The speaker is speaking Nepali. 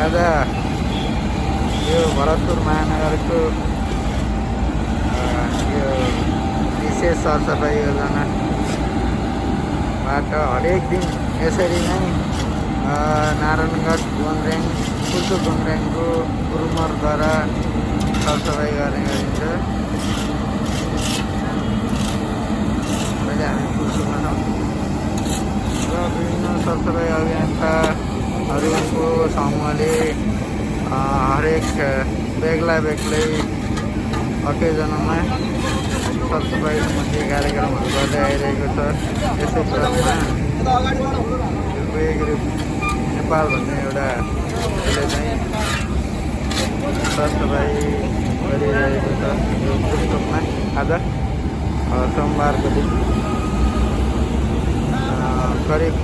आज यो भरतपुर महानगरको यो विशेष सरसफाइ योजनाबाट हरेक दिन यसरी नै नारायणगढ गोन्द्रेङ पुल्चोक गोन्द्रेङको गुरुमरद्वारा सरसफाइ गर्ने गरिन्छ। अहिले हामी पुल्चोकमा छौँ र विभिन्न सरसफाइ अभियन्ताहरूको समूहले हरेक बेग्ला बेग्लै अकेजनमा सरसफाइ सम्बन्धी कार्यक्रमहरू गर्दै आइरहेको छ। यसै क्रममा ग्रुप नेपाल भन्ने एउटा यसले चाहिँ सरसफाइ गरिरहेको छ यो पुस्तकमा। आज सोमबारको दिन करिब